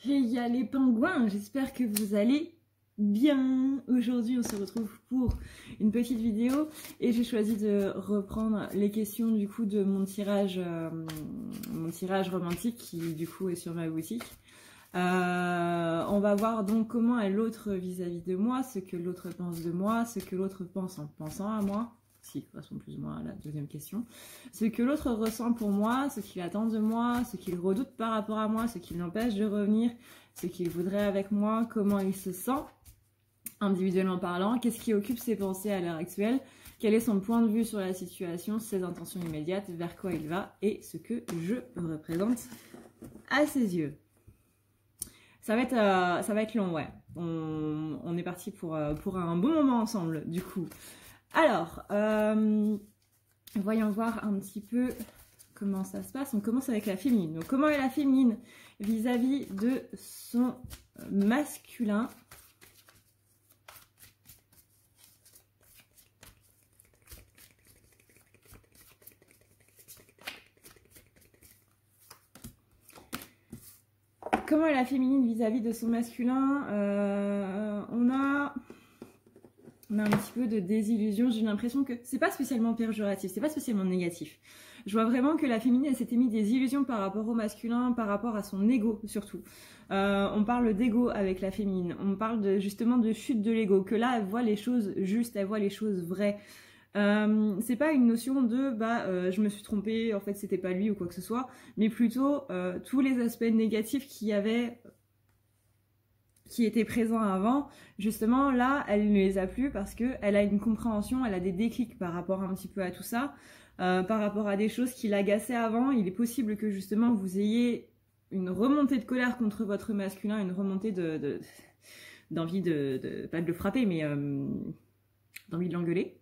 Et il y a les pingouins, j'espère que vous allez bien. Aujourd'hui on se retrouve pour une petite vidéo et j'ai choisi de reprendre les questions du coup de mon tirage romantique qui du coup est sur ma boutique. On va voir donc comment est l'autre vis-à-vis de moi, ce que l'autre pense de moi, ce que l'autre pense en pensant à moi, qui correspond plus ou moins à la deuxième question, ce que l'autre ressent pour moi, ce qu'il attend de moi, ce qu'il redoute par rapport à moi, ce qui l'empêche de revenir, ce qu'il voudrait avec moi, comment il se sent individuellement parlant, qu'est-ce qui occupe ses pensées à l'heure actuelle, quel est son point de vue sur la situation, ses intentions immédiates, vers quoi il va et ce que je représente à ses yeux. Ça va être long, ouais. On est parti pour un bon moment ensemble, du coup. Alors, voyons voir un petit peu comment ça se passe. On commence avec la féminine. Donc, comment est la féminine vis-à-vis de son masculin ? Comment est la féminine vis-à-vis de son masculin ? On a un petit peu de désillusion. J'ai l'impression que c'est pas spécialement péjoratif, c'est pas spécialement négatif. Je vois vraiment que la féminine, elle s'était mis des illusions par rapport au masculin, par rapport à son ego surtout. On parle d'ego avec la féminine. On parle justement de chute de l'ego. Que là, elle voit les choses justes, elle voit les choses vraies. C'est pas une notion de je me suis trompée, en fait c'était pas lui ou quoi que ce soit, mais plutôt tous les aspects négatifs qui étaient présents avant, justement là elle ne les a plus parce que elle a une compréhension, elle a des déclics par rapport un petit peu à tout ça, par rapport à des choses qui l'agaçaient avant. Il est possible que justement vous ayez une remontée de colère contre votre masculin, une remontée d'envie pas de le frapper, mais d'envie de l'engueuler.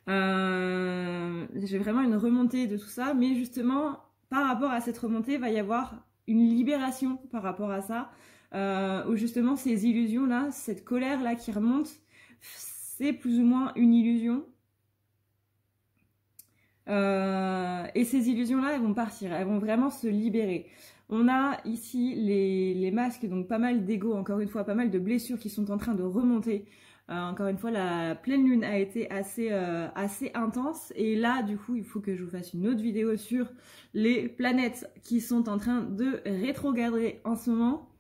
J'ai vraiment une remontée de tout ça, mais justement par rapport à cette remontée va y avoir une libération par rapport à ça, où justement ces illusions là, cette colère là qui remonte, c'est plus ou moins une illusion, et ces illusions là elles vont partir, elles vont vraiment se libérer. On a ici les masques, donc pas mal d'ego, encore une fois pas mal de blessures qui sont en train de remonter. Encore une fois, la pleine lune a été assez intense. Et là, du coup, il faut que je vous fasse une autre vidéo sur les planètes qui sont en train de rétrograder en ce moment.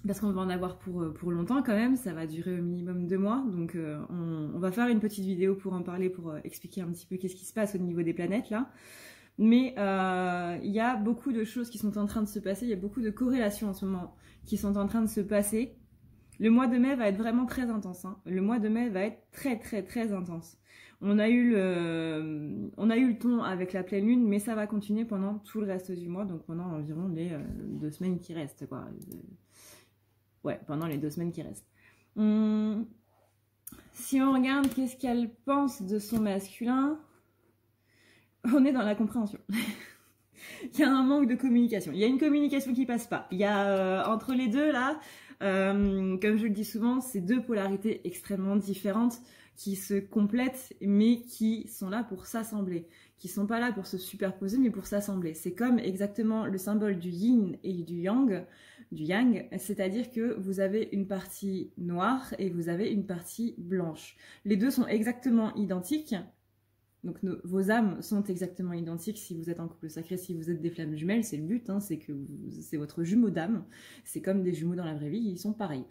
Parce qu'on va en avoir pour longtemps quand même. Ça va durer au minimum 2 mois. Donc, on va faire une petite vidéo pour en parler, pour expliquer un petit peu qu'est-ce qui se passe au niveau des planètes, là. Mais il y a beaucoup de choses qui sont en train de se passer. Il y a beaucoup de corrélations en ce moment qui sont en train de se passer. Le mois de mai va être vraiment très intense, hein. Le mois de mai va être très intense. On a eu le ton avec la pleine lune, mais ça va continuer pendant tout le reste du mois, donc pendant environ les 2 semaines qui restent, quoi. Ouais, pendant les 2 semaines qui restent. Si on regarde qu'est-ce qu'elle pense de son masculin, on est dans la compréhension. Il y a un manque de communication. Il y a une communication qui passe pas. Il y a entre les deux là, comme je le dis souvent, c'est 2 polarités extrêmement différentes qui se complètent mais qui sont là pour s'assembler, qui sont pas là pour se superposer mais pour s'assembler. C'est comme exactement le symbole du yin et du yang, c'est-à-dire que vous avez une partie noire et vous avez une partie blanche. Les deux sont exactement identiques. Donc vos âmes sont exactement identiques si vous êtes en couple sacré, si vous êtes des flammes jumelles, c'est le but, hein, c'est que c'est votre jumeau d'âme. C'est comme des jumeaux dans la vraie vie, ils sont pareils.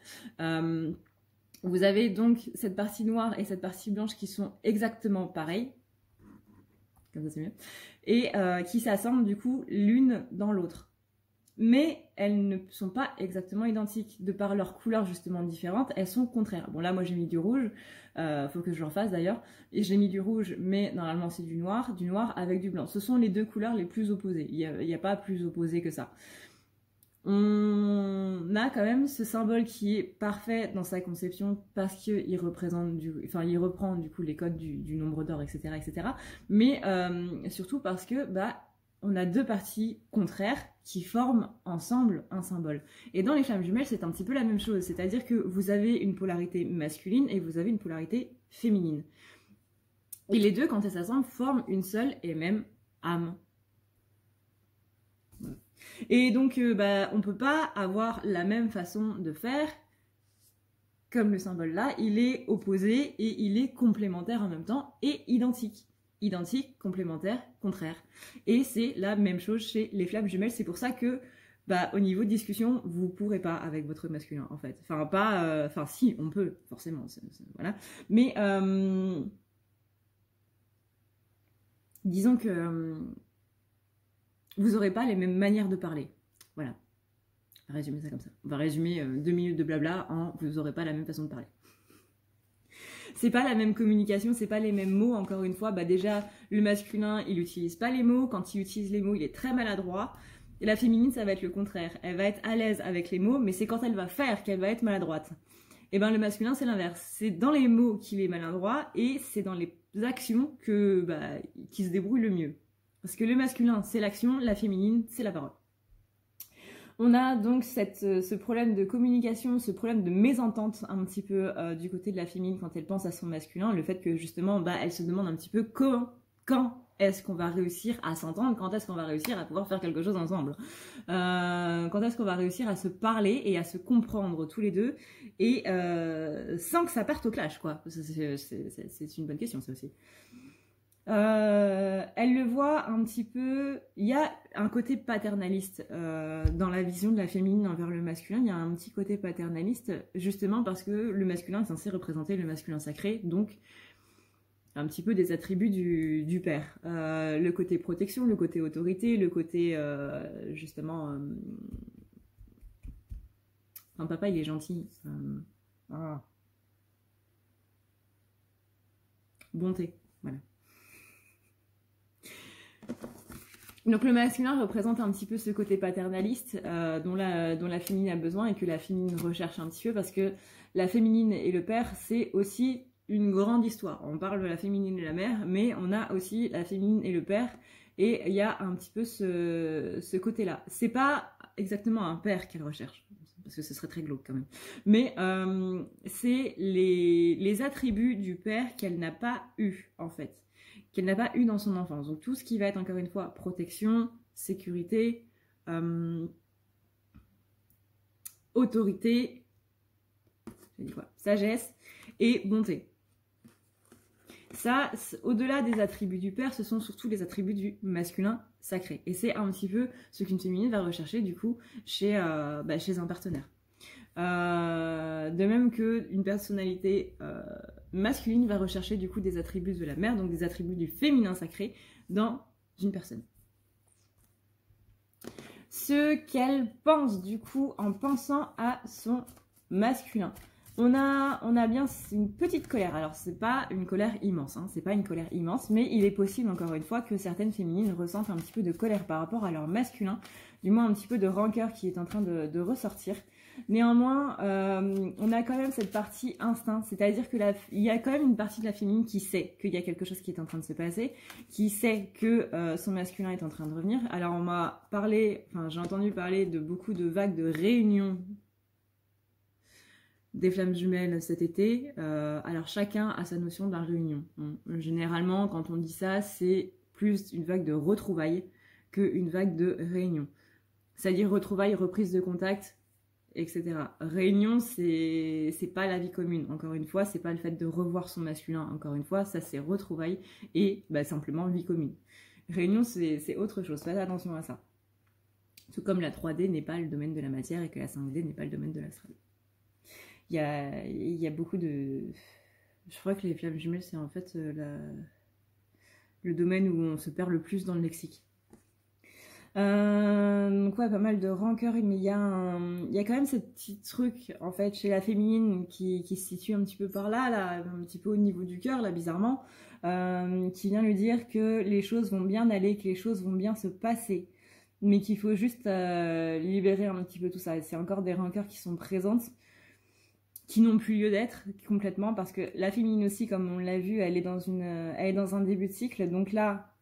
Vous avez donc cette partie noire et cette partie blanche qui sont exactement pareilles, comme ça c'est mieux, et qui s'assemblent du coup l'une dans l'autre. Mais elles ne sont pas exactement identiques, de par leur couleur justement différente, elles sont contraires. Bon là moi j'ai mis du rouge, faut que je le refasse d'ailleurs, et j'ai mis du rouge, mais normalement c'est du noir avec du blanc. Ce sont les 2 couleurs les plus opposées, il n'y a pas plus opposé que ça. On a quand même ce symbole qui est parfait dans sa conception parce qu'il représente il reprend du coup les codes du nombre d'or, etc., etc. Mais surtout parce que on a 2 parties contraires qui forment ensemble un symbole. Et dans les flammes jumelles, c'est un petit peu la même chose. C'est-à-dire que vous avez une polarité masculine et vous avez une polarité féminine. Et les deux, quand elles s'assemblent, forment une seule et même âme. Et donc, on peut pas avoir la même façon de faire. Comme le symbole là, il est opposé et il est complémentaire en même temps et identique. Identique, complémentaire, contraire. Et c'est la même chose chez les flammes jumelles. C'est pour ça que, au niveau de discussion, vous pourrez pas avec votre masculin, en fait. Enfin, pas... Enfin, si, on peut, forcément. Voilà. Mais, disons que vous aurez pas les mêmes manières de parler. Voilà. On va résumer ça comme ça. On va résumer 2 minutes de blabla en vous n'aurez pas la même façon de parler. C'est pas la même communication, c'est pas les mêmes mots. Encore une fois, déjà, le masculin, il utilise pas les mots. Quand il utilise les mots, il est très maladroit. Et la féminine, ça va être le contraire. Elle va être à l'aise avec les mots, mais c'est quand elle va faire qu'elle va être maladroite. Et le masculin, c'est l'inverse. C'est dans les mots qu'il est maladroit et c'est dans les actions qu'il se débrouille le mieux. Parce que le masculin, c'est l'action, la féminine, c'est la parole. On a donc ce problème de communication, ce problème de mésentente un petit peu du côté de la féminine quand elle pense à son masculin, le fait que justement, elle se demande un petit peu quand est-ce qu'on va réussir à s'entendre, quand est-ce qu'on va réussir à pouvoir faire quelque chose ensemble, quand est-ce qu'on va réussiir à se parler et à se comprendre tous les deux, et sans que ça parte au clash, quoi. C'est une bonne question, ça aussi. Elle le voit un petit peu, il y a un côté paternaliste dans la vision de la féminine envers le masculin, il y a un petit côté paternaliste justement parce que le masculin est censé représenter le masculin sacré, donc un petit peu des attributs du père. Le côté protection, le côté autorité, le côté justement... Enfin, papa il est gentil. Bonté, voilà. Donc le masculin représente un petit peu ce côté paternaliste dont la féminine a besoin et que la féminine recherche un petit peu parce que la féminine et le père, c'est aussi une grande histoire. On parle de la féminine et la mère, mais on a aussi la féminine et le père et il y a un petit peu ce côté-là. C'est pas exactement un père qu'elle recherche, parce que ce serait très glauque quand même. Mais c'est les attributs du père qu'elle n'a pas eu en fait. Qu'elle n'a pas eu dans son enfance. Donc tout ce qui va être encore une fois protection, sécurité, autorité, sagesse et bonté. Ça, au-delà des attributs du père, ce sont surtout les attributs du masculin sacré. Et c'est un petit peu ce qu'une féminine va rechercher du coup chez un partenaire. De même qu'une personnalité masculine va rechercher du coup des attributs de la mère, donc des attributs du féminin sacré dans une personne. Ce qu'elle pense du coup en pensant à son masculin. On a bien une petite colère. Alors c'est pas une colère immense, c'est pas une colère immense, mais il est possible encore une fois que certaines féminines ressentent un petit peu de colère par rapport à leur masculin, du moins un petit peu de rancœur qui est en train de ressortir. Néanmoins, on a quand même cette partie instinct, c'est-à-dire que il y a quand même une partie de la féminine qui sait qu'il y a quelque chose qui est en train de se passer, qui sait que son masculin est en train de revenir. Alors on m'a parlé, j'ai entendu parler de beaucoup de vagues de réunions des flammes jumelles cet été. Alors chacun a sa notion de la réunion. Généralement, quand on dit ça, c'est plus une vague de retrouvailles qu'une vague de réunion. C'est-à-dire retrouvailles, reprise de contact, etc. Réunion, c'est pas la vie commune. Encore une fois, c'est pas le fait de revoir son masculin. Encore une fois, ça c'est retrouvailles et simplement vie commune. Réunion, c'est autre chose. Faites attention à ça. Tout comme la 3D n'est pas le domaine de la matière et que la 5D n'est pas le domaine de l'astral. Il y a beaucoup de... Je crois que les flammes jumelles, c'est en fait le domaine où on se perd le plus dans le lexique. Donc ouais, pas mal de rancœur, mais il y a quand même ce petit truc, en fait, chez la féminine qui se situe un petit peu par là, un petit peu au niveau du cœur, là, bizarrement, qui vient lui dire que les choses vont bien aller, que les choses vont bien se passer, mais qu'il faut juste libérer un petit peu tout ça. C'est encore des rancœurs qui sont présentes, qui n'ont plus lieu d'être complètement, parce que la féminine aussi, comme on l'a vu, elle est dans un début de cycle, donc là,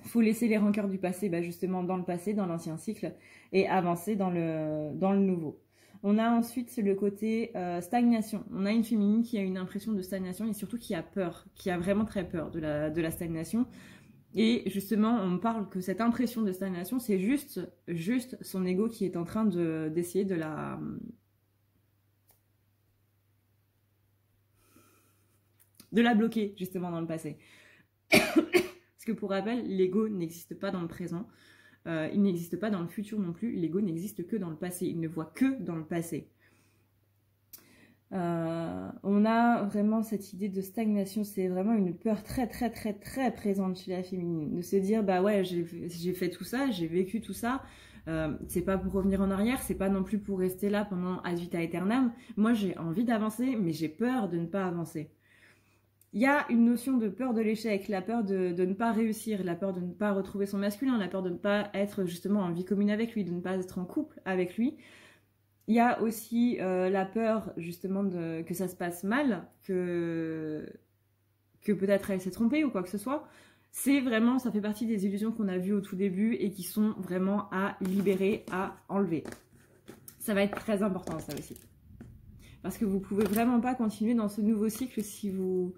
il faut laisser les rancœurs du passé, justement dans le passé, dans l'ancien cycle, et avancer dans le nouveau. On a ensuite le côté stagnation. On a une féminine qui a une impression de stagnation et surtout qui a peur, qui a vraiment très peur de la stagnation. Et justement, on parle que cette impression de stagnation, c'est juste son ego qui est en train d'essayer de la bloquer, justement, dans le passé. Parce que pour rappel, l'ego n'existe pas dans le présent, il n'existe pas dans le futur non plus, l'ego n'existe que dans le passé, il ne voit que dans le passé. On a vraiment cette idée de stagnation, c'est vraiment une peur très très très très présente chez la féminine, de se dire bah ouais j'ai fait tout ça, j'ai vécu tout ça, c'est pas pour revenir en arrière, c'est pas non plus pour rester là pendant ad vitam aeternam, moi j'ai envie d'avancer mais j'ai peur de ne pas avancer. Il y a une notion de peur de l'échec, la peur de ne pas réussir, la peur de ne pas retrouver son masculin, la peur de ne pas être justement en vie commune avec lui, de ne pas être en couple avec lui. Il y a aussi la peur justement que ça se passe mal, que peut-être elle s'est trompée ou quoi que ce soit. C'est vraiment, ça fait partie des illusions qu'on a vues au tout début et qui sont vraiment à libérer, à enlever. Ça va être très important ça aussi. Parce que vous pouvez vraiment pas continuer dans ce nouveau cycle si vous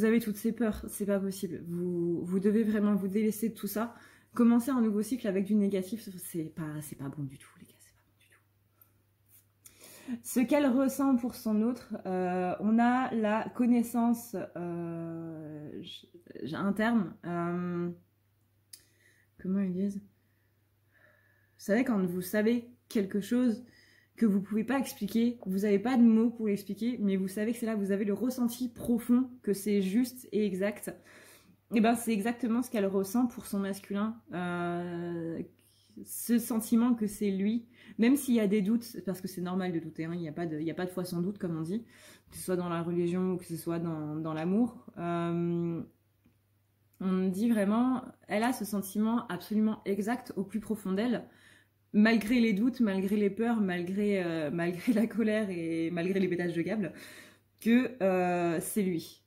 avez toutes ces peurs, c'est pas possible. Vous devez vraiment vous délaisser de tout ça. Commencer un nouveau cycle avec du négatif, c'est pas bon du tout les gars. Ce qu'elle ressent pour son autre, on a la connaissance, j'ai un terme, comment ils disent? Vous savez, quand vous savez quelque chose que vous pouvez pas expliquer, vous n'avez pas de mots pour l'expliquer, mais vous savez que c'est là, vous avez le ressenti profond que c'est juste et exact. Et ben c'est exactement ce qu'elle ressent pour son masculin, ce sentiment que c'est lui, même s'il y a des doutes, parce que c'est normal de douter, hein, il n'y a pas de foi sans doute comme on dit, que ce soit dans la religion ou que ce soit dans l'amour, on dit vraiment, elle a ce sentiment absolument exact au plus profond d'elle, malgré les doutes, malgré les peurs, malgré la colère et malgré les pétages de câble, que c'est lui.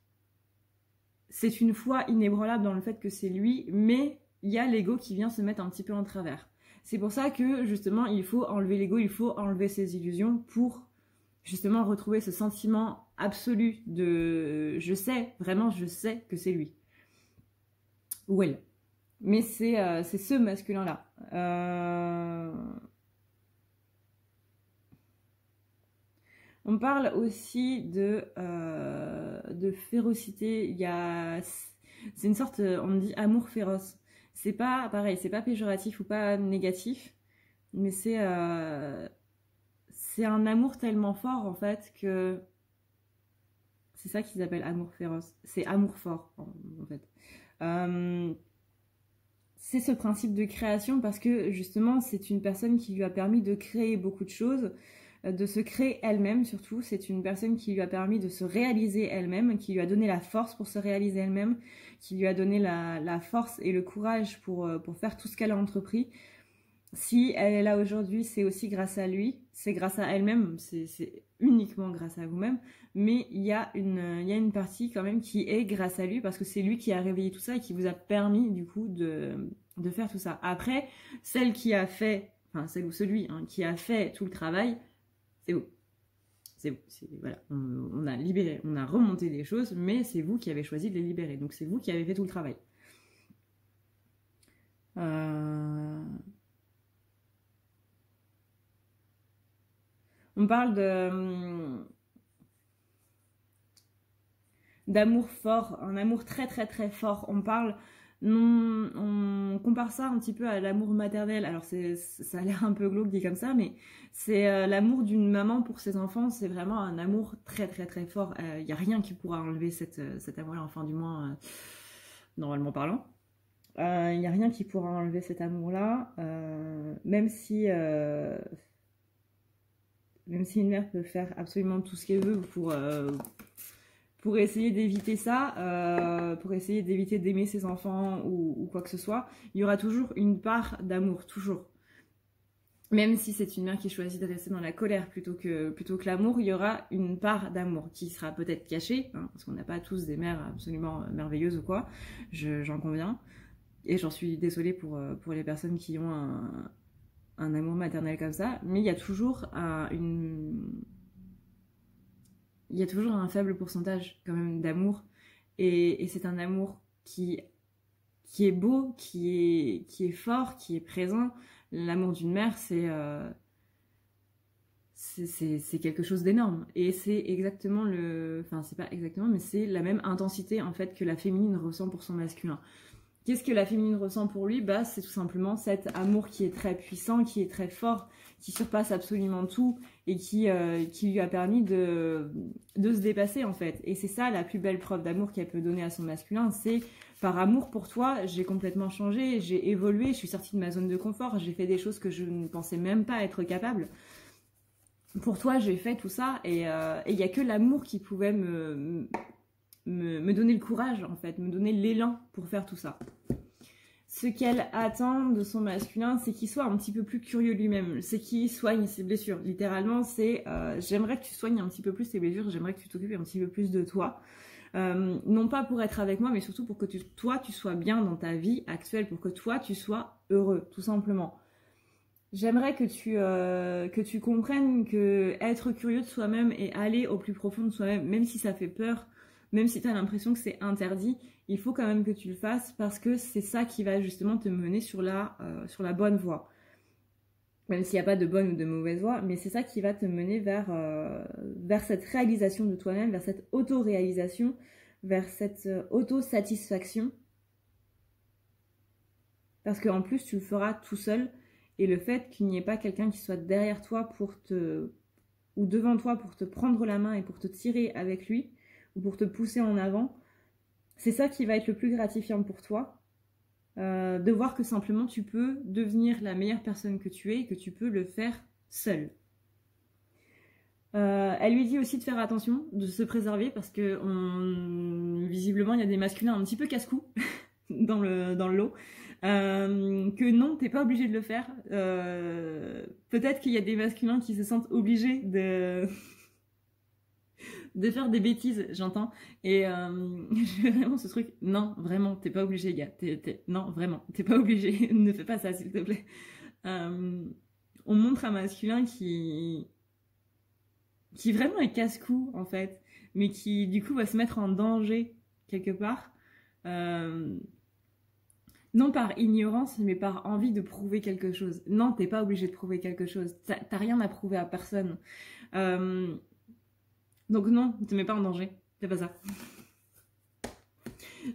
C'est une foi inébranlable dans le fait que c'est lui, mais il y a l'ego qui vient se mettre un petit peu en travers. C'est pour ça que, justement, il faut enlever l'ego, il faut enlever ses illusions pour, justement, retrouver ce sentiment absolu de « je sais, vraiment, je sais que c'est lui ». Ou elle. Mais c'est ce masculin-là. On parle aussi de férocité. C'est une sorte, on dit amour féroce. C'est pas pareil, c'est pas péjoratif ou pas négatif, mais c'est un amour tellement fort en fait que c'est ça qu'ils appellent amour féroce. C'est amour fort en fait. C'est ce principe de création parce que justement c'est une personne qui lui a permis de créer beaucoup de choses, de se créer elle-même surtout. C'est une personne qui lui a permis de se réaliser elle-même, qui lui a donné la force pour se réaliser elle-même, qui lui a donné la force et le courage pour faire tout ce qu'elle a entrepris. Si elle est là aujourd'hui, c'est aussi grâce à lui, c'est grâce à elle-même, c'est uniquement grâce à vous-même, mais il y a une partie quand même qui est grâce à lui, parce que c'est lui qui a réveillé tout ça et qui vous a permis du coup de faire tout ça. Après, celle qui a fait, enfin celle ou celui qui a fait tout le travail, c'est vous. C'est vous. Voilà. On a libéré, on a remonté des choses, mais c'est vous qui avez choisi de les libérer. Donc c'est vous qui avez fait tout le travail. On parle d'amour fort, un amour très très très fort. On compare ça un petit peu à l'amour maternel. Alors ça a l'air un peu glauque dit comme ça, mais c'est l'amour d'une maman pour ses enfants. C'est vraiment un amour très très très fort. Il n'y a rien qui pourra enlever cet amour-là, enfin du moins normalement parlant. Il n'y a rien qui pourra enlever cet amour-là, même si une mère peut faire absolument tout ce qu'elle veut pour essayer d'éviter ça, pour essayer d'éviter d'aimer ses enfants ou quoi que ce soit, il y aura toujours une part d'amour, toujours. Même si c'est une mère qui choisit de rester dans la colère plutôt que l'amour, il y aura une part d'amour qui sera peut-être cachée, parce qu'on n'a pas tous des mères absolument merveilleuses ou quoi, j'en conviens. Et j'en suis désolée pour les personnes qui ont un amour maternel comme ça, mais il y a toujours un faible pourcentage quand même d'amour, et c'est un amour qui qui est beau, qui est fort, qui est présent. L'amour d'une mère, c'est quelque chose d'énorme. Et c'est exactement enfin, c'est pas exactement, mais c'est la même intensité, en fait, que la féminine ressent pour son masculin. Qu'est-ce que la féminine ressent pour lui? Bah, c'est tout simplement cet amour qui est très puissant, qui est très fort, qui surpasse absolument tout et qui lui a permis de se dépasser, en fait. Et c'est ça la plus belle preuve d'amour qu'elle peut donner à son masculin, c'est par amour pour toi, j'ai complètement changé, j'ai évolué, je suis sortie de ma zone de confort, j'ai fait des choses que je ne pensais même pas être capable. Pour toi, j'ai fait tout ça et il n'y a que l'amour qui pouvait me donner le courage, en fait, me donner l'élan pour faire tout ça. Ce qu'elle attend de son masculin, c'est qu'il soit un petit peu plus curieux lui-même, c'est qu'il soigne ses blessures. Littéralement, c'est j'aimerais que tu soignes un petit peu plus tes blessures, j'aimerais que tu t'occupes un petit peu plus de toi. Non pas pour être avec moi, mais surtout pour que toi, tu sois bien dans ta vie actuelle, pour que toi, tu sois heureux, tout simplement. J'aimerais que tu comprennes que être curieux de soi-même et aller au plus profond de soi-même, même si ça fait peur, même si tu as l'impression que c'est interdit, il faut quand même que tu le fasses parce que c'est ça qui va justement te mener sur la bonne voie. Même s'il n'y a pas de bonne ou de mauvaise voie, mais c'est ça qui va te mener vers cette réalisation de toi-même, vers cette auto-réalisation, vers cette auto-satisfaction. Parce qu'en plus, tu le feras tout seul. Et le fait qu'il n'y ait pas quelqu'un qui soit derrière toi ou devant toi pour te prendre la main et pour te tirer avec lui, ou pour te pousser en avant, c'est ça qui va être le plus gratifiant pour toi. De voir que simplement tu peux devenir la meilleure personne que tu es et que tu peux le faire seule. Elle lui dit aussi de faire attention, de se préserver parce que visiblement il y a des masculins un petit peu casse-cou dans le lot. Que non, t'es pas obligé de le faire. Peut-être qu'il y a des masculins qui se sentent obligés de faire des bêtises, j'entends. Et j'ai vraiment ce truc, non, vraiment, t'es pas obligé, gars. Non, vraiment, t'es pas obligé. Ne fais pas ça, s'il te plaît. On montre un masculin qui vraiment est casse-cou, en fait, mais qui, du coup, va se mettre en danger, quelque part. Non par ignorance, mais par envie de prouver quelque chose. Non, t'es pas obligé de prouver quelque chose. T'as rien à prouver à personne. Donc non, ne te mets pas en danger. C'est pas ça.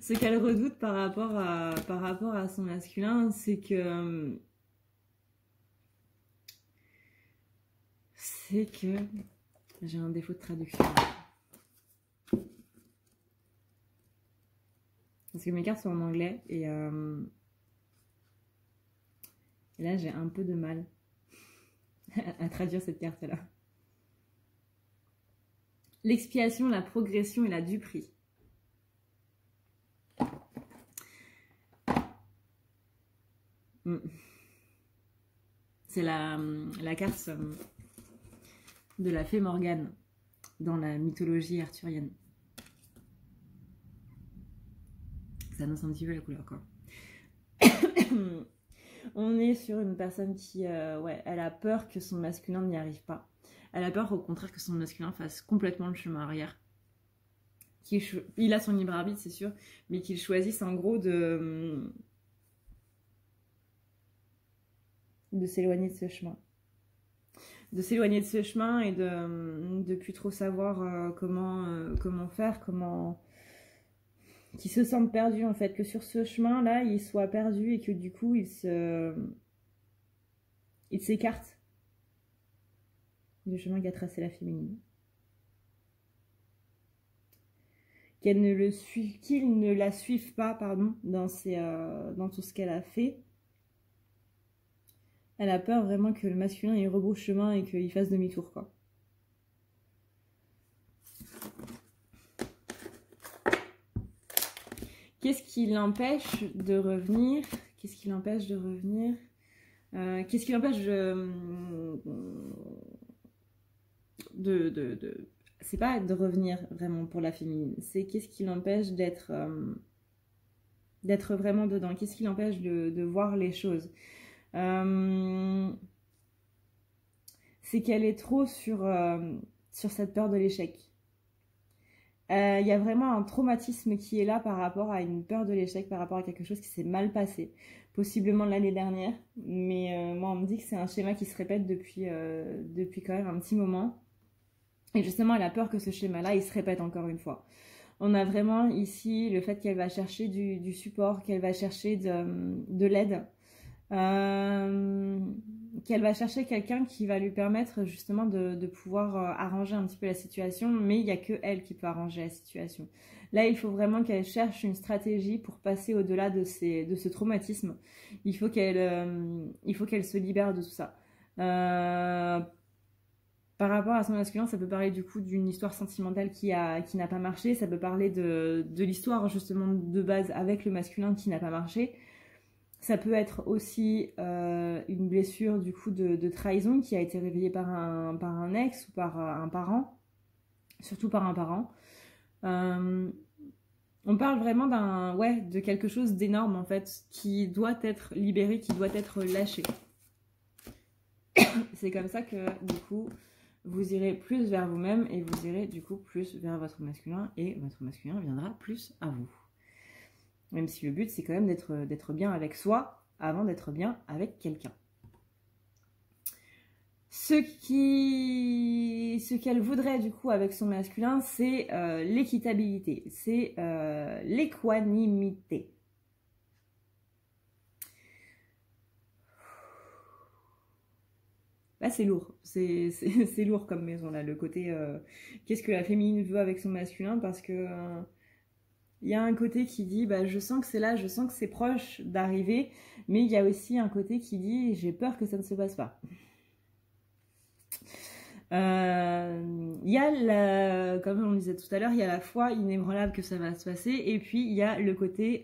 Ce qu'elle redoute par rapport à son masculin, c'est que... J'ai un défaut de traduction. Parce que mes cartes sont en anglais et là j'ai un peu de mal à traduire cette carte-là. L'expiation, la progression et la duperie. C'est la carte de la fée Morgane dans la mythologie arthurienne. Ça annonce un petit peu la couleur, quoi. On est sur une personne qui, elle a peur que son masculin n'y arrive pas. Elle a peur, au contraire, que son masculin fasse complètement le chemin arrière. Il a son libre arbitre, c'est sûr, mais qu'il choisisse en gros de s'éloigner de ce chemin. De s'éloigner de ce chemin et de plus trop savoir comment faire, qui se sentent perdus en fait, que sur ce chemin-là, ils soient perdus et que du coup, ils s'écartent du chemin qu'a tracé la féminine. Qu'ils ne la suivent pas, pardon, dans tout ce qu'elle a fait. Elle a peur vraiment que le masculin il rebrousse chemin et qu'il fasse demi-tour, quoi. Qu'est-ce qui l'empêche de revenir? Qu'est-ce qui l'empêche de revenir? Qu'est-ce qui l'empêche c'est pas de revenir vraiment pour la féminine, c'est qu'est-ce qui l'empêche d'être vraiment dedans? Qu'est-ce qui l'empêche de voir les choses? C'est qu'elle est trop sur cette peur de l'échec. Il y a vraiment un traumatisme qui est là par rapport à une peur de l'échec, par rapport à quelque chose qui s'est mal passé, possiblement l'année dernière. Mais moi, on me dit que c'est un schéma qui se répète depuis quand même un petit moment. Et justement, elle a peur que ce schéma-là, il se répète encore une fois. On a vraiment ici le fait qu'elle va chercher du support, qu'elle va chercher de l'aide. Qu'elle va chercher quelqu'un qui va lui permettre justement de pouvoir arranger un petit peu la situation, mais il n'y a que elle qui peut arranger la situation. Là, il faut vraiment qu'elle cherche une stratégie pour passer au-delà de ce traumatisme. Il faut qu'elle se libère de tout ça. Par rapport à son masculin, ça peut parler du coup d'une histoire sentimentale qui n'a pas marché, ça peut parler de l'histoire justement de base avec le masculin qui n'a pas marché. Ça peut être aussi une blessure du coup de trahison qui a été réveillée par un ex ou par un parent, surtout par un parent. On parle vraiment de quelque chose d'énorme en fait, qui doit être libéré, qui doit être lâché. C'est comme ça que du coup, vous irez plus vers vous-même et vous irez du coup plus vers votre masculin et votre masculin viendra plus à vous. Même si le but, c'est quand même d'être bien avec soi avant d'être bien avec quelqu'un. Ce qu'elle voudrait du coup avec son masculin, c'est l'équitabilité, c'est l'équanimité. Là, c'est lourd. C'est lourd comme maison, là, le côté qu'est-ce que la féminine veut avec son masculin, parce que il y a un côté qui dit bah, je sens que c'est là, je sens que c'est proche d'arriver, mais il y a aussi un côté qui dit j'ai peur que ça ne se passe pas. Il y a, comme on disait tout à l'heure, il y a la foi inébranlable que ça va se passer, et puis il y a le côté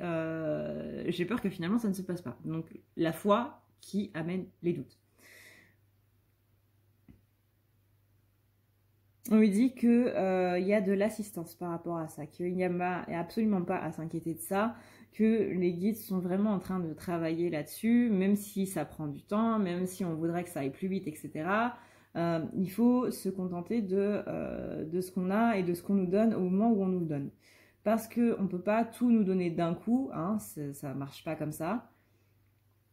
j'ai peur que finalement ça ne se passe pas. Donc la foi qui amène les doutes. On lui dit qu'il y a de l'assistance par rapport à ça, qu'il n'y a absolument pas à s'inquiéter de ça, que les guides sont vraiment en train de travailler là-dessus, même si ça prend du temps, même si on voudrait que ça aille plus vite, etc. Il faut se contenter de ce qu'on a et de ce qu'on nous donne au moment où on nous le donne. Parce qu'on ne peut pas tout nous donner d'un coup, hein, ça ne marche pas comme ça.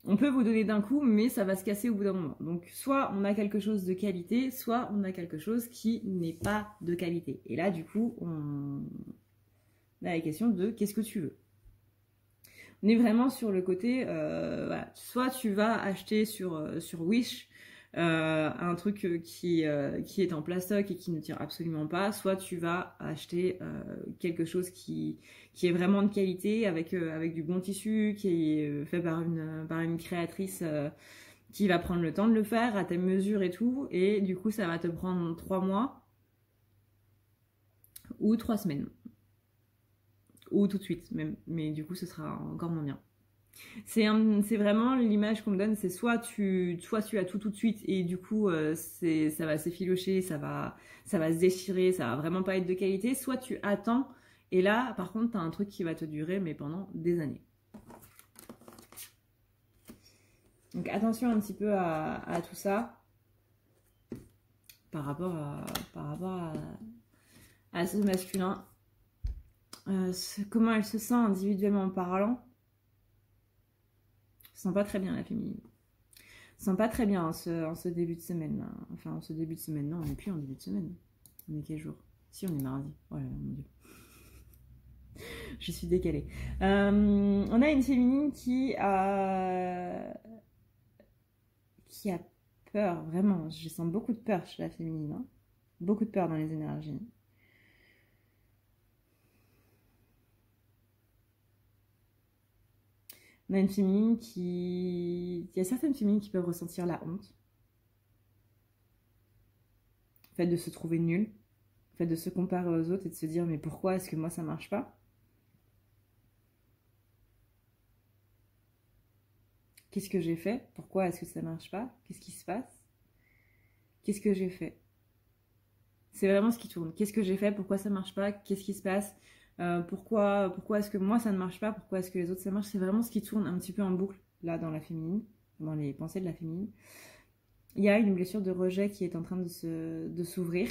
On peut vous donner d'un coup, mais ça va se casser au bout d'un moment. Donc, soit on a quelque chose de qualité, soit on a quelque chose qui n'est pas de qualité. Et là, du coup, on a la question de qu'est-ce que tu veux. On est vraiment sur le côté, voilà. Soit tu vas acheter sur Wish un truc qui est en plastoc et qui ne tire absolument pas, soit tu vas acheter quelque chose qui est vraiment de qualité, avec du bon tissu, qui est fait par une créatrice qui va prendre le temps de le faire à tes mesures et tout, et du coup ça va te prendre 3 mois ou 3 semaines. Ou tout de suite même, mais du coup ce sera encore moins bien. C'est vraiment l'image qu'on me donne, c'est soit tu as tout de suite et du coup ça va s'effilocher, ça va se déchirer, ça va vraiment pas être de qualité, soit tu attends et là par contre tu as un truc qui va te durer mais pendant des années. Donc attention un petit peu à tout ça par rapport à ce masculin. Comment elle se sent individuellement parlant. Je sens pas très bien la féminine. Je sens pas très bien en ce début de semaine. Enfin, en ce début de semaine, non, on n'est plus en début de semaine. On est quel jour? Si, on est mardi. Oh là là, mon Dieu. Je suis décalée. On a une féminine qui a peur, vraiment. Je sens beaucoup de peur chez la féminine. Hein. Beaucoup de peur dans les énergies. On a une féminine il y a certaines féminines qui peuvent ressentir la honte. Le fait de se trouver nulle. Le fait de se comparer aux autres et de se dire mais pourquoi est-ce que moi ça marche pas? Qu'est-ce que j'ai fait? Pourquoi est-ce que ça marche pas? Qu'est-ce qui se passe? Qu'est-ce que j'ai fait? C'est vraiment ce qui tourne. Qu'est-ce que j'ai fait? Pourquoi ça marche pas? Qu'est-ce qui se passe? Pourquoi est-ce que moi ça ne marche pas? Pourquoi est-ce que les autres ça marche? C'est vraiment ce qui tourne un petit peu en boucle là dans la féminine, dans les pensées de la féminine. Il y a une blessure de rejet qui est en train de s'ouvrir.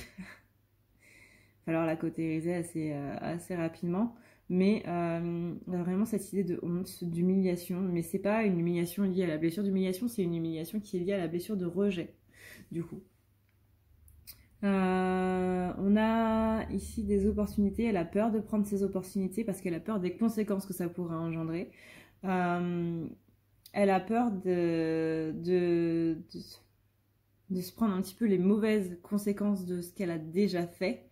falloir la cautériser assez rapidement. Mais vraiment cette idée de honte, d'humiliation, mais c'est pas une humiliation liée à la blessure d'humiliation, c'est une humiliation qui est liée à la blessure de rejet, du coup. On a ici des opportunités, elle a peur de prendre ces opportunités parce qu'elle a peur des conséquences que ça pourrait engendrer. Elle a peur de se prendre un petit peu les mauvaises conséquences de ce qu'elle a déjà fait,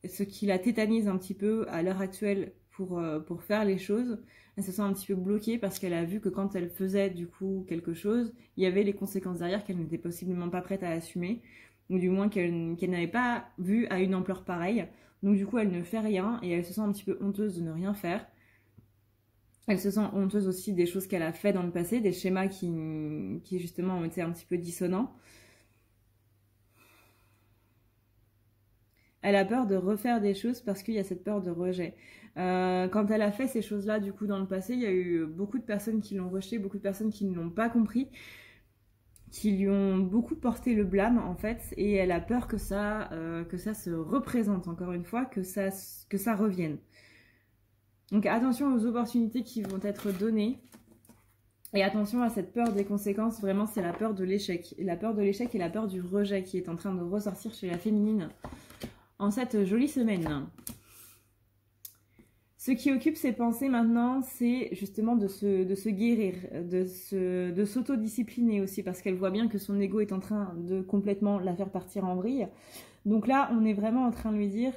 ce qui la tétanise un petit peu à l'heure actuelle pour faire les choses. Elle se sent un petit peu bloquée parce qu'elle a vu que quand elle faisait du coup quelque chose, il y avait les conséquences derrière qu'elle n'était possiblement pas prête à assumer, ou du moins qu'elle n'avait pas vu à une ampleur pareille. Donc du coup elle ne fait rien et elle se sent un petit peu honteuse de ne rien faire. Elle se sent honteuse aussi des choses qu'elle a fait dans le passé, des schémas qui justement ont été un petit peu dissonants. Elle a peur de refaire des choses parce qu'il y a cette peur de rejet. Quand elle a fait ces choses-là, du coup, dans le passé, il y a eu beaucoup de personnes qui l'ont rejeté, beaucoup de personnes qui ne l'ont pas compris, qui lui ont beaucoup porté le blâme, en fait, et elle a peur que ça se représente, encore une fois, que ça revienne. Donc attention aux opportunités qui vont être données, et attention à cette peur des conséquences, vraiment c'est la peur de l'échec. Et la peur de l'échec et la peur du rejet qui est en train de ressortir chez la féminine en cette jolie semaine. Ce qui occupe ses pensées maintenant, c'est justement de se guérir, de s'autodiscipliner aussi, parce qu'elle voit bien que son ego est en train de complètement la faire partir en vrille. Donc là, on est vraiment en train de lui dire,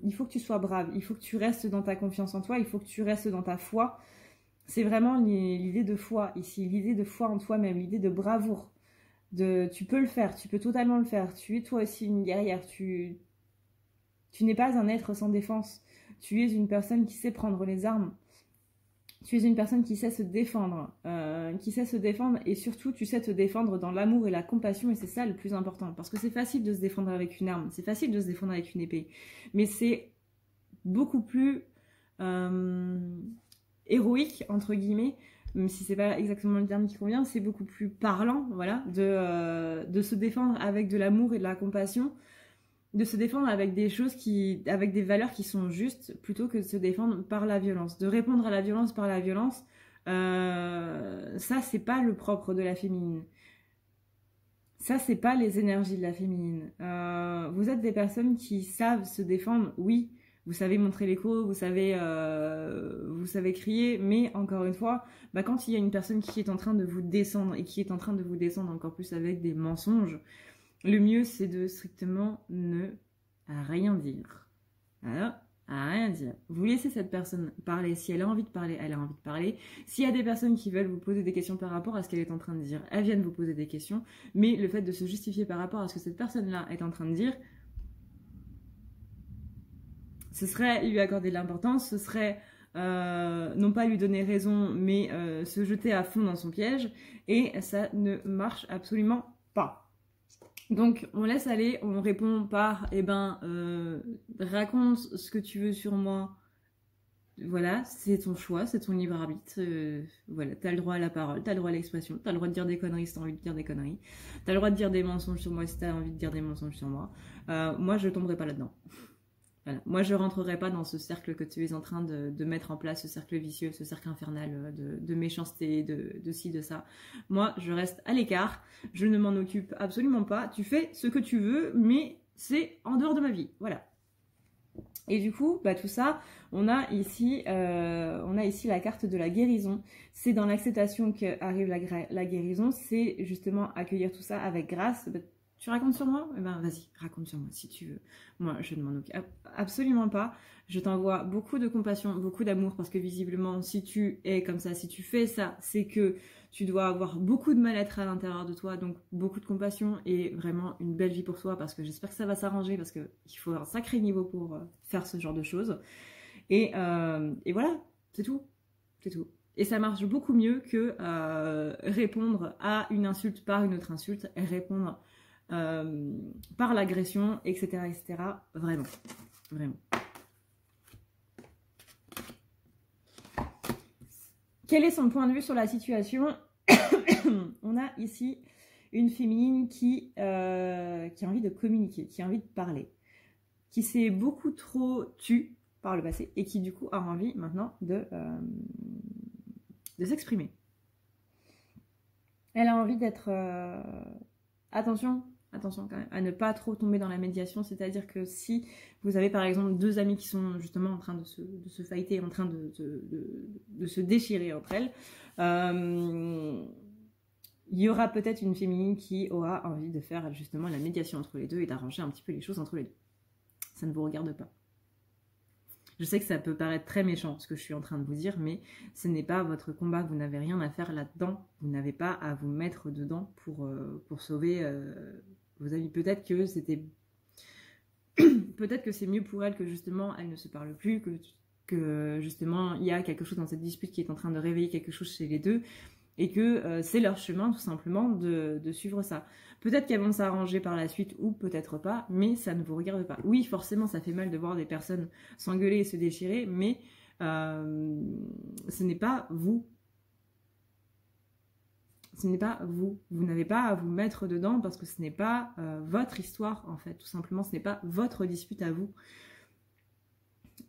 il faut que tu sois brave, il faut que tu restes dans ta confiance en toi, il faut que tu restes dans ta foi. C'est vraiment l'idée de foi ici, l'idée de foi en toi-même, l'idée de bravoure. Tu peux le faire, tu peux totalement le faire, tu es toi aussi une guerrière, tu n'es pas un être sans défense. Tu es une personne qui sait prendre les armes. Tu es une personne qui sait se défendre. Et surtout, tu sais te défendre dans l'amour et la compassion. Et c'est ça le plus important. Parce que c'est facile de se défendre avec une arme. C'est facile de se défendre avec une épée. Mais c'est beaucoup plus héroïque, entre guillemets, même si c'est pas exactement le terme qui convient, c'est beaucoup plus parlant, voilà, de se défendre avec de l'amour et de la compassion, de se défendre avec des choses avec des valeurs qui sont justes, plutôt que de se défendre par la violence. De répondre à la violence par la violence, ça c'est pas le propre de la féminine. Ça c'est pas les énergies de la féminine. Vous êtes des personnes qui savent se défendre, oui. Vous savez montrer l'écho, vous savez crier, mais encore une fois, quand il y a une personne qui est en train de vous descendre et qui est en train de vous descendre encore plus avec des mensonges, le mieux c'est de strictement ne rien dire. Voilà, à rien dire. Vous laissez cette personne parler. Si elle a envie de parler, elle a envie de parler. S'il y a des personnes qui veulent vous poser des questions par rapport à ce qu'elle est en train de dire, elles viennent vous poser des questions, mais le fait de se justifier par rapport à ce que cette personne-là est en train de dire, ce serait lui accorder de l'importance, ce serait non pas lui donner raison, mais se jeter à fond dans son piège, et ça ne marche absolument pas. Donc on laisse aller, on répond par, raconte ce que tu veux sur moi, voilà, c'est ton choix, c'est ton libre arbitre, voilà, t'as le droit à la parole, t'as le droit à l'expression, t'as le droit de dire des conneries si t'as envie de dire des conneries, t'as le droit de dire des mensonges sur moi si t'as envie de dire des mensonges sur moi, moi je tomberai pas là-dedans. Voilà. Moi, je rentrerai pas dans ce cercle que tu es en train de mettre en place, ce cercle vicieux, ce cercle infernal de méchanceté, de ci, de ça. Moi, je reste à l'écart, je ne m'en occupe absolument pas. Tu fais ce que tu veux, mais c'est en dehors de ma vie. Voilà. Et du coup, tout ça, on a ici la carte de la guérison. C'est dans l'acceptation qu'arrive la guérison, c'est justement accueillir tout ça avec grâce. Tu racontes sur moi ? Vas-y, raconte sur moi si tu veux. Moi, je ne m'en occupe absolument pas. Je t'envoie beaucoup de compassion, beaucoup d'amour, parce que visiblement, si tu es comme ça, si tu fais ça, c'est que tu dois avoir beaucoup de mal-être à l'intérieur de toi, donc beaucoup de compassion et vraiment une belle vie pour toi, parce que j'espère que ça va s'arranger, parce qu'il faut un sacré niveau pour faire ce genre de choses. Et voilà, c'est tout. C'est tout. Et ça marche beaucoup mieux que répondre à une insulte par une autre insulte, répondre par l'agression, etc., etc. Vraiment, vraiment. Quel est son point de vue sur la situation? On a ici une féminine qui a envie de communiquer, qui a envie de parler, qui s'est beaucoup trop tue par le passé et qui du coup a envie maintenant de s'exprimer. Elle a envie d'être... Attention quand même, à ne pas trop tomber dans la médiation, c'est-à-dire que si vous avez par exemple deux amies qui sont justement en train de se fighter, en train de se déchirer entre elles, il y aura peut-être une féminine qui aura envie de faire justement la médiation entre les deux et d'arranger un petit peu les choses entre les deux. Ça ne vous regarde pas. Je sais que ça peut paraître très méchant ce que je suis en train de vous dire, mais ce n'est pas votre combat, vous n'avez rien à faire là-dedans, vous n'avez pas à vous mettre dedans pour sauver vos amis. Peut-être que c'était... Peut-être que c'est mieux pour elles que justement elles ne se parlent plus, que justement il y a quelque chose dans cette dispute qui est en train de réveiller quelque chose chez les deux, et que c'est leur chemin tout simplement de suivre ça. Peut-être qu'elles vont s'arranger par la suite ou peut-être pas, mais ça ne vous regarde pas. Oui, forcément, ça fait mal de voir des personnes s'engueuler et se déchirer, mais ce n'est pas vous. Ce n'est pas vous. Vous n'avez pas à vous mettre dedans parce que ce n'est pas votre histoire, en fait. Tout simplement, ce n'est pas votre dispute à vous.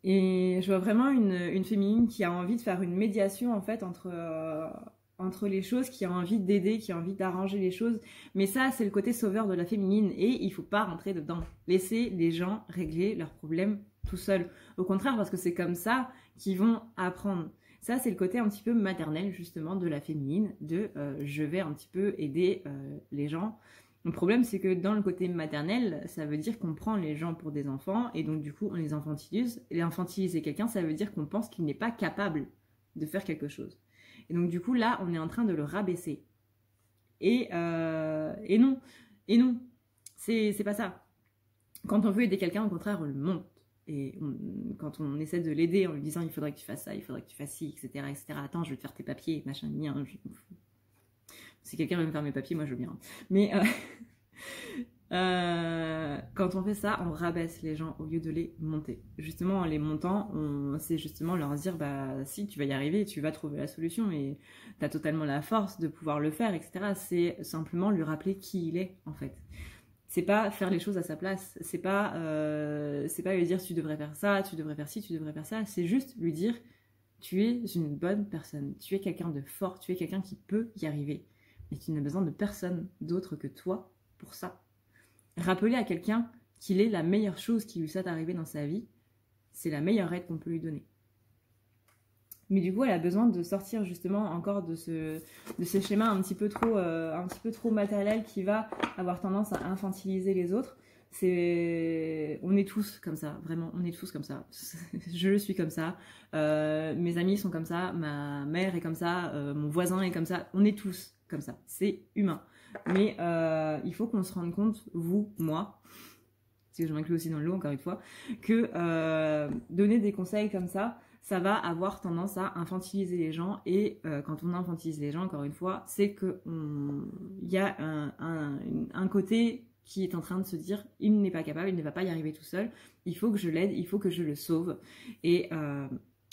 Et je vois vraiment une féminine qui a envie de faire une médiation, en fait, entre les choses, qui a envie d'aider, qui a envie d'arranger les choses. Mais ça, c'est le côté sauveur de la féminine et il ne faut pas rentrer dedans. Laissez les gens régler leurs problèmes tout seuls. Au contraire, parce que c'est comme ça qu'ils vont apprendre. Ça, c'est le côté un petit peu maternel, justement, de la féminine, de je vais un petit peu aider les gens. Le problème, c'est que dans le côté maternel, ça veut dire qu'on prend les gens pour des enfants et donc, du coup, on les infantilise. Et infantiliser quelqu'un, ça veut dire qu'on pense qu'il n'est pas capable de faire quelque chose. Et donc du coup là on est en train de le rabaisser. Et non, c'est pas ça. Quand on veut aider quelqu'un, au contraire on le monte. Et quand on essaie de l'aider en lui disant il faudrait que tu fasses ça, il faudrait que tu fasses ci, etc. Attends, je vais te faire tes papiers, machin, si quelqu'un veut me faire mes papiers, moi je veux bien. Mais quand on fait ça, on rabaisse les gens au lieu de les monter. Justement, en les montant, c'est justement leur dire bah si, tu vas y arriver, tu vas trouver la solution et tu as totalement la force de pouvoir le faire, etc. C'est simplement lui rappeler qui il est en fait. C'est pas faire les choses à sa place. C'est pas lui dire tu devrais faire ça, tu devrais faire ci, tu devrais faire ça. C'est juste lui dire tu es une bonne personne, tu es quelqu'un de fort, tu es quelqu'un qui peut y arriver. Mais tu n'as besoin de personne d'autre que toi pour ça. Rappeler à quelqu'un qu'il est la meilleure chose qui lui soit arrivée dans sa vie, c'est la meilleure aide qu'on peut lui donner. Mais du coup, elle a besoin de sortir justement encore de ce schéma un petit peu trop matériel qui va avoir tendance à infantiliser les autres. On est tous comme ça, vraiment, on est tous comme ça. Je suis comme ça, mes amis sont comme ça, ma mère est comme ça, mon voisin est comme ça, on est tous comme ça, c'est humain. Mais il faut qu'on se rende compte, vous, moi, parce que je m'inclus aussi dans le lot encore une fois, que donner des conseils comme ça va avoir tendance à infantiliser les gens. Et quand on infantilise les gens, encore une fois, c'est qu'il y a un côté qui est en train de se dire il n'est pas capable, il ne va pas y arriver tout seul, il faut que je l'aide, il faut que je le sauve. Et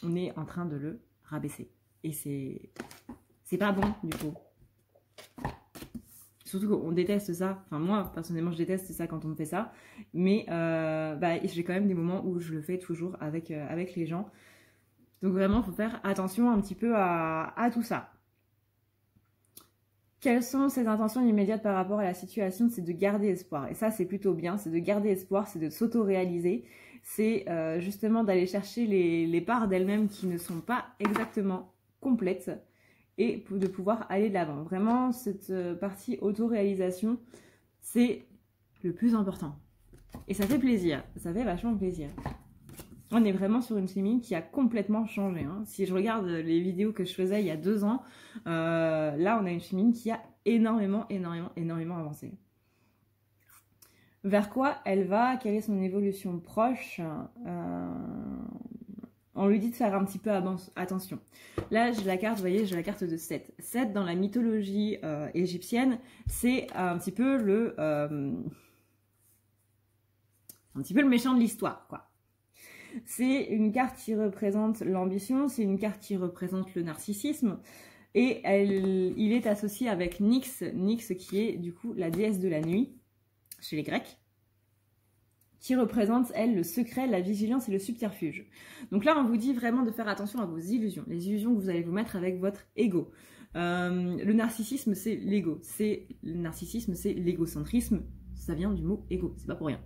on est en train de le rabaisser. Et c'est pas bon du coup. Surtout qu'on déteste ça. Enfin, moi, personnellement, je déteste ça quand on me fait ça. Mais j'ai quand même des moments où je le fais toujours avec les gens. Donc vraiment, il faut faire attention un petit peu à tout ça. Quelles sont ces intentions immédiates par rapport à la situation? C'est de garder espoir. Et ça, c'est plutôt bien. C'est de garder espoir, c'est de s'auto-réaliser. C'est justement d'aller chercher les parts d'elles-mêmes qui ne sont pas exactement complètes. Et de pouvoir aller de l'avant. Vraiment, cette partie auto-réalisation, c'est le plus important. Et ça fait plaisir, ça fait vachement plaisir. On est vraiment sur une féminine qui a complètement changé. Hein. Si je regarde les vidéos que je faisais il y a 2 ans, là on a une féminine qui a énormément avancé. Vers quoi elle va? Quelle est son évolution proche? On lui dit de faire un petit peu attention. Là, j'ai la carte, vous voyez, j'ai la carte de Seth. Seth, dans la mythologie égyptienne, c'est un petit peu le méchant de l'histoire, quoi. C'est une carte qui représente l'ambition, c'est une carte qui représente le narcissisme, et il est associé avec Nyx qui est du coup la déesse de la nuit, chez les Grecs, qui représente, elle, le secret, la vigilance et le subterfuge. Donc là, on vous dit vraiment de faire attention à vos illusions, les illusions que vous allez vous mettre avec votre ego. Le narcissisme, c'est l'ego. Le narcissisme, c'est l'égocentrisme. Ça vient du mot ego, c'est pas pour rien.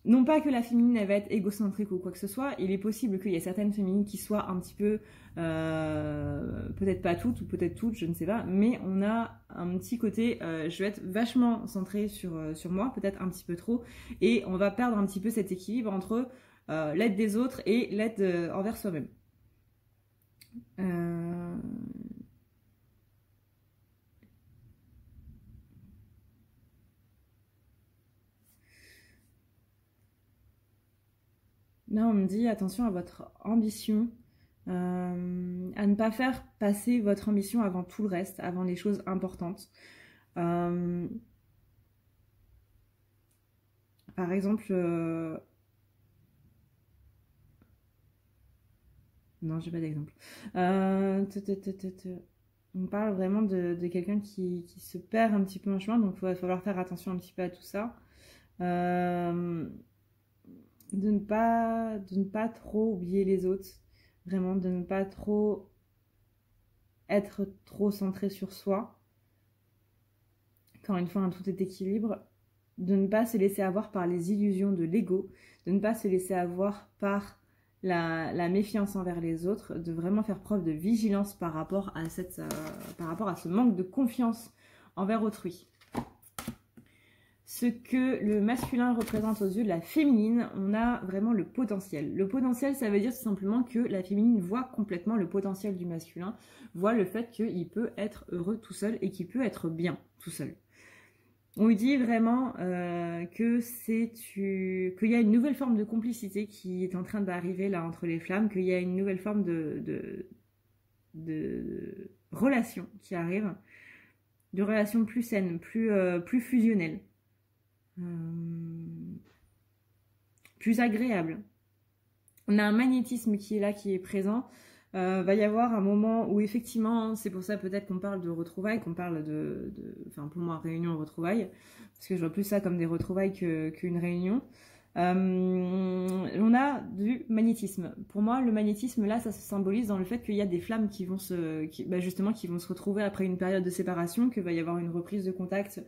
Non pas que la féminine, elle va être égocentrique ou quoi que ce soit, il est possible qu'il y ait certaines féminines qui soient un petit peu, peut-être pas toutes, ou peut-être toutes, je ne sais pas, mais on a un petit côté, je vais être vachement centrée sur moi, peut-être un petit peu trop, et on va perdre un petit peu cet équilibre entre l'aide des autres et l'aide envers soi-même. Là, on me dit attention à votre ambition, à ne pas faire passer votre ambition avant tout le reste, avant les choses importantes. Par exemple, non, j'ai pas d'exemple. On parle vraiment de quelqu'un qui se perd un petit peu en chemin, donc il va falloir faire attention un petit peu à tout ça. De ne pas trop oublier les autres, vraiment de ne pas trop être trop centré sur soi. Encore une fois, tout est équilibre. De ne pas se laisser avoir par les illusions de l'ego, de ne pas se laisser avoir par la méfiance envers les autres, de vraiment faire preuve de vigilance par rapport à ce manque de confiance envers autrui. Ce que le masculin représente aux yeux de la féminine, on a vraiment le potentiel. Le potentiel, ça veut dire tout simplement que la féminine voit complètement le potentiel du masculin, voit le fait qu'il peut être heureux tout seul et qu'il peut être bien tout seul. On lui dit vraiment qu'il y a une nouvelle forme de complicité qui est en train d'arriver là entre les flammes, qu'il y a une nouvelle forme de relation qui arrive, de relation plus saine, plus fusionnelle. Plus agréable. On a un magnétisme qui est là, qui est présent. Va y avoir un moment où effectivement, c'est pour ça peut-être qu'on parle de retrouvailles, qu'on parle enfin pour moi réunion retrouvailles, parce que je vois plus ça comme des retrouvailles qu'une réunion. On a du magnétisme. Pour moi, le magnétisme là, ça se symbolise dans le fait qu'il y a des flammes qui vont qui vont se retrouver après une période de séparation, qu'il va y avoir une reprise de contact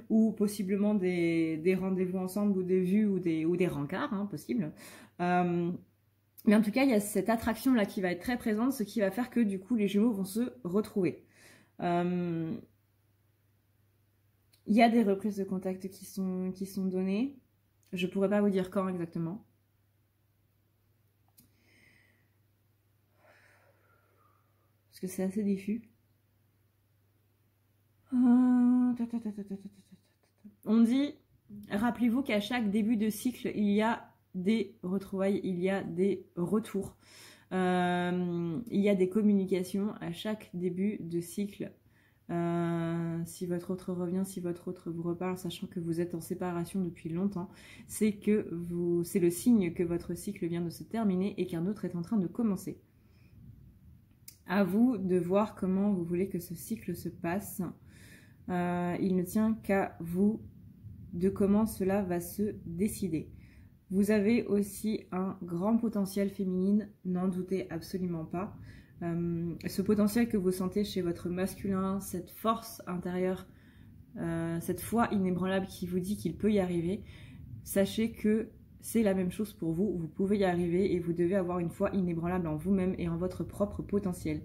ou possiblement des rendez-vous ensemble ou des vues ou des rencarts, hein, possible. Mais en tout cas, il y a cette attraction là qui va être très présente, ce qui va faire que du coup les Gémeaux vont se retrouver. Il y a des reprises de contact qui sont données. Je pourrais pas vous dire quand exactement. Parce que c'est assez diffus. On dit, rappelez-vous qu'à chaque début de cycle, il y a des retrouvailles, il y a des retours. Il y a des communications à chaque début de cycle. Si votre autre revient, si votre autre vous reparle, sachant que vous êtes en séparation depuis longtemps, c'est le signe que votre cycle vient de se terminer et qu'un autre est en train de commencer. À vous de voir comment vous voulez que ce cycle se passe. Il ne tient qu'à vous de comment cela va se décider. Vous avez aussi un grand potentiel féminine, n'en doutez absolument pas. Ce potentiel que vous sentez chez votre masculin, cette force intérieure, cette foi inébranlable qui vous dit qu'il peut y arriver, sachez que c'est la même chose pour vous. Vous pouvez y arriver et vous devez avoir une foi inébranlable en vous-même et en votre propre potentiel.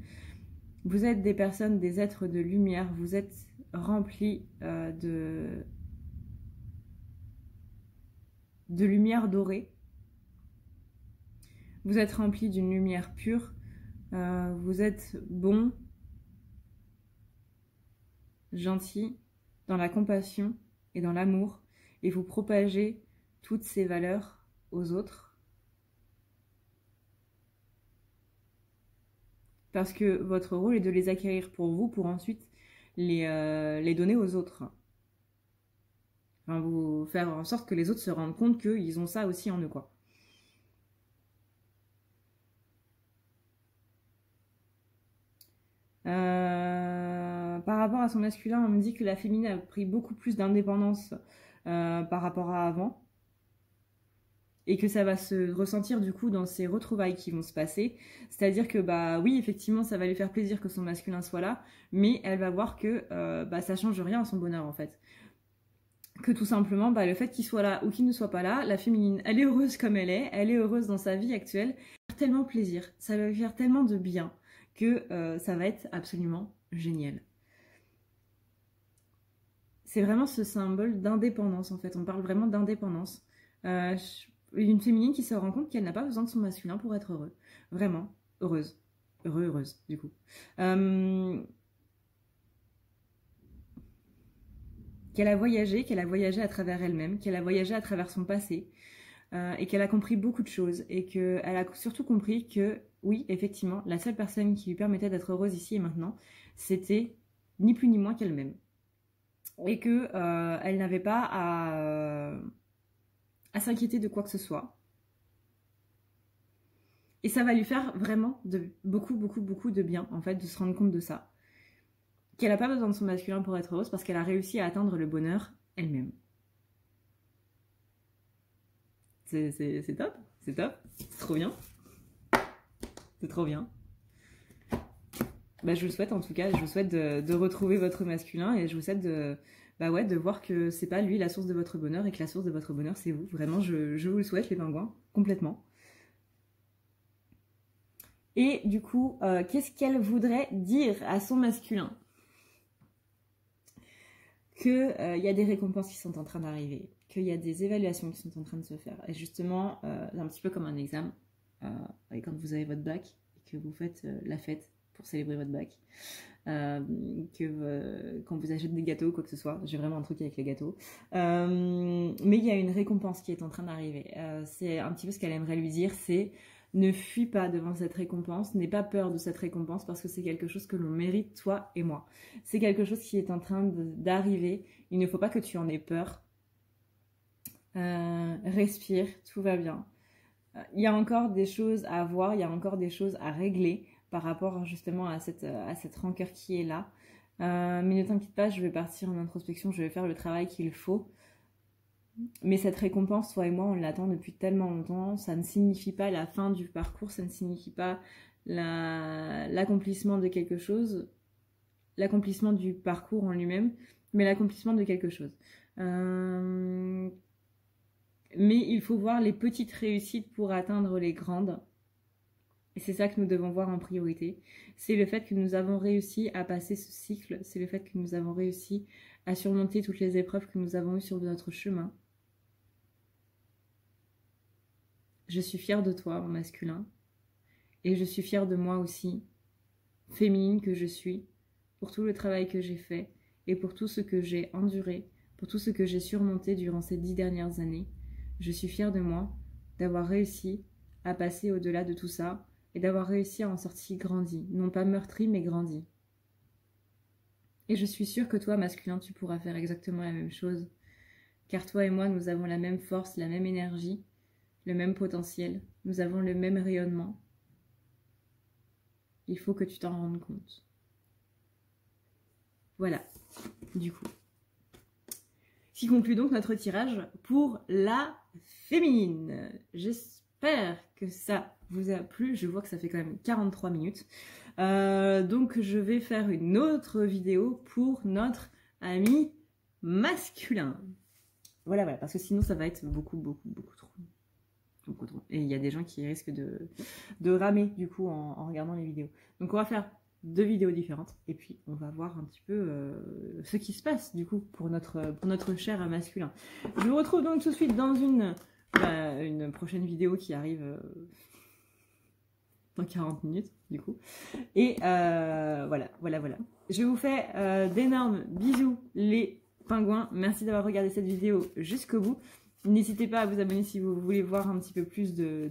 Vous êtes des personnes, des êtres de lumière, vous êtes remplis de lumière dorée. Vous êtes remplis d'une lumière pure. Vous êtes bon, gentil, dans la compassion et dans l'amour, et vous propagez toutes ces valeurs aux autres. Parce que votre rôle est de les acquérir pour vous, pour ensuite les donner aux autres. Enfin, vous faire en sorte que les autres se rendent compte qu'ils ont ça aussi en eux, quoi. Par rapport à son masculin, on me dit que la féminine a pris beaucoup plus d'indépendance par rapport à avant. Et que ça va se ressentir du coup dans ces retrouvailles qui vont se passer. C'est-à-dire que bah oui, effectivement, ça va lui faire plaisir que son masculin soit là, mais elle va voir que ça change rien à son bonheur en fait. Que tout simplement, le fait qu'il soit là ou qu'il ne soit pas là, la féminine, elle est heureuse comme elle est heureuse dans sa vie actuelle, ça va faire tellement plaisir, ça va lui faire tellement de bien que ça va être absolument génial. C'est vraiment ce symbole d'indépendance en fait, on parle vraiment d'indépendance. Une féminine qui se rend compte qu'elle n'a pas besoin de son masculin pour être heureux. Vraiment, heureuse. Heureuse, du coup. Qu'elle a voyagé à travers elle-même, qu'elle a voyagé à travers son passé, et qu'elle a compris beaucoup de choses, et qu'elle a surtout compris que, oui, effectivement, la seule personne qui lui permettait d'être heureuse ici et maintenant, c'était ni plus ni moins qu'elle-même. Et que elle n'avait pas à s'inquiéter de quoi que ce soit. Et ça va lui faire vraiment beaucoup de bien, en fait, de se rendre compte de ça. Qu'elle n'a pas besoin de son masculin pour être heureuse parce qu'elle a réussi à atteindre le bonheur elle-même. C'est top, c'est top, c'est trop bien. C'est trop bien. Je vous souhaite en tout cas, je vous souhaite de retrouver votre masculin et je vous souhaite de voir que c'est pas lui la source de votre bonheur et que la source de votre bonheur c'est vous. Vraiment, je vous le souhaite les pingouins, complètement. Et du coup, qu'est-ce qu'elle voudrait dire à son masculin? Qu'il y a des récompenses qui sont en train d'arriver, qu'il y a des évaluations qui sont en train de se faire. Et justement, un petit peu comme un examen, et quand vous avez votre bac et que vous faites la fête pour célébrer votre bac, quand vous achetez des gâteaux, quoi que ce soit, j'ai vraiment un truc avec les gâteaux, mais il y a une récompense qui est en train d'arriver. C'est un petit peu ce qu'elle aimerait lui dire, c'est ne fuis pas devant cette récompense, n'aie pas peur de cette récompense parce que c'est quelque chose que l'on mérite, toi et moi. C'est quelque chose qui est en train d'arriver, il ne faut pas que tu en aies peur. Respire, tout va bien. Il y a encore des choses à voir, il y a encore des choses à régler par rapport justement à cette rancœur qui est là. Mais ne t'inquiète pas, je vais partir en introspection, je vais faire le travail qu'il faut. Mais cette récompense, toi et moi, on l'attend depuis tellement longtemps. Ça ne signifie pas la fin du parcours, ça ne signifie pas l'accomplissement de quelque chose, l'accomplissement du parcours en lui-même, mais l'accomplissement de quelque chose. Mais il faut voir les petites réussites pour atteindre les grandes. Et c'est ça que nous devons voir en priorité. C'est le fait que nous avons réussi à passer ce cycle. C'est le fait que nous avons réussi à surmonter toutes les épreuves que nous avons eues sur notre chemin. Je suis fière de toi, mon masculin. Et je suis fière de moi aussi, féminine que je suis, pour tout le travail que j'ai fait et pour tout ce que j'ai enduré, pour tout ce que j'ai surmonté durant ces 10 dernières années. Je suis fière de moi d'avoir réussi à passer au-delà de tout ça et d'avoir réussi à en sortir grandi, non pas meurtri mais grandi. Et je suis sûre que toi, masculin, tu pourras faire exactement la même chose, car toi et moi, nous avons la même force, la même énergie, le même potentiel, nous avons le même rayonnement. Il faut que tu t'en rendes compte. Voilà, du coup. Ce qui conclut donc notre tirage pour la féminine. J'espère que ça vous a plu. Je vois que ça fait quand même 43 minutes. Donc je vais faire une autre vidéo pour notre ami masculin. Voilà, parce que sinon ça va être beaucoup trop. Et il y a des gens qui risquent de ramer du coup en regardant les vidéos. Donc on va faire 2 vidéos différentes et puis on va voir un petit peu ce qui se passe du coup pour notre cher masculin. Je vous retrouve donc tout de suite dans une prochaine vidéo qui arrive dans 40 minutes du coup. Et voilà. Je vous fais d'énormes bisous les pingouins. Merci d'avoir regardé cette vidéo jusqu'au bout. N'hésitez pas à vous abonner si vous voulez voir un petit peu plus de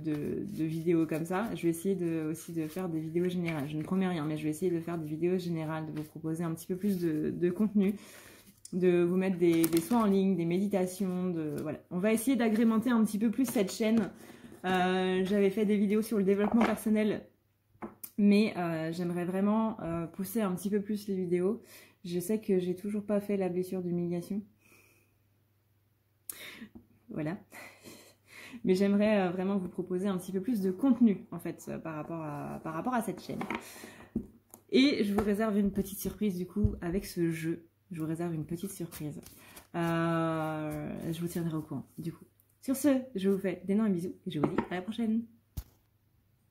vidéos comme ça. Je vais essayer aussi de faire des vidéos générales. Je ne promets rien, mais je vais essayer de faire des vidéos générales, de vous proposer un petit peu plus de contenu, de vous mettre des soins en ligne, des méditations. Voilà. On va essayer d'agrémenter un petit peu plus cette chaîne. J'avais fait des vidéos sur le développement personnel, mais j'aimerais vraiment pousser un petit peu plus les vidéos. Je sais que j'ai toujours pas fait la blessure d'humiliation. voilà. Mais j'aimerais vraiment vous proposer un petit peu plus de contenu, en fait, par rapport à cette chaîne. Et je vous réserve une petite surprise, du coup, avec ce jeu. Je vous réserve une petite surprise. Je vous tiendrai au courant, du coup. Sur ce, je vous fais d'énormes bisous et je vous dis à la prochaine.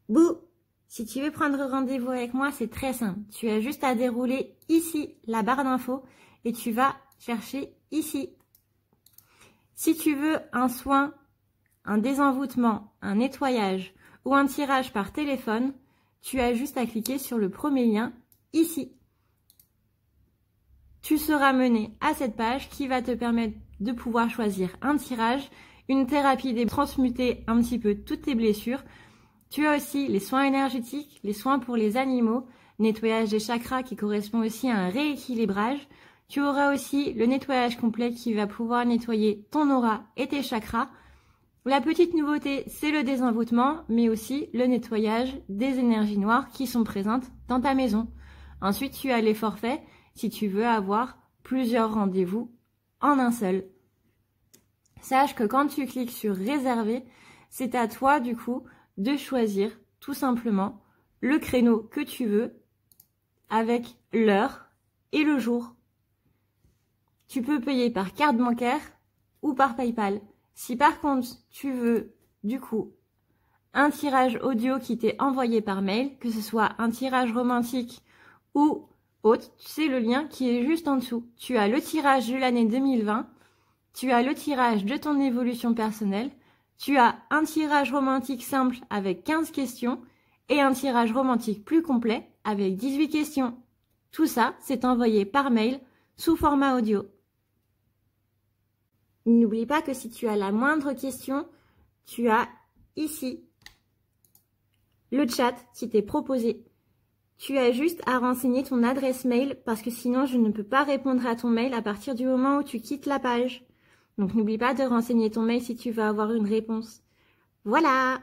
Bouh! Si tu veux prendre rendez-vous avec moi, c'est très simple. Tu as juste à dérouler ici la barre d'infos et tu vas chercher ici. Si tu veux un soin, un désenvoûtement, un nettoyage ou un tirage par téléphone, tu as juste à cliquer sur le premier lien ici. Tu seras mené à cette page qui va te permettre de pouvoir choisir un tirage, une thérapie des transmuter un petit peu toutes tes blessures. Tu as aussi les soins énergétiques, les soins pour les animaux, nettoyage des chakras qui correspond aussi à un rééquilibrage. Tu auras aussi le nettoyage complet qui va pouvoir nettoyer ton aura et tes chakras. La petite nouveauté, c'est le désenvoûtement, mais aussi le nettoyage des énergies noires qui sont présentes dans ta maison. Ensuite, tu as les forfaits si tu veux avoir plusieurs rendez-vous en un seul. Sache que quand tu cliques sur réserver, c'est à toi du coup de choisir tout simplement le créneau que tu veux avec l'heure et le jour. Tu peux payer par carte bancaire ou par PayPal. Si par contre tu veux du coup un tirage audio qui t'est envoyé par mail, que ce soit un tirage romantique ou autre, c'est le lien qui est juste en dessous. Tu as le tirage de l'année 2020, tu as le tirage de ton évolution personnelle, tu as un tirage romantique simple avec 15 questions et un tirage romantique plus complet avec 18 questions. Tout ça, c'est envoyé par mail sous format audio. N'oublie pas que si tu as la moindre question, tu as ici le chat qui t'est proposé. Tu as juste à renseigner ton adresse mail parce que sinon je ne peux pas répondre à ton mail à partir du moment où tu quittes la page. Donc n'oublie pas de renseigner ton mail si tu veux avoir une réponse. Voilà!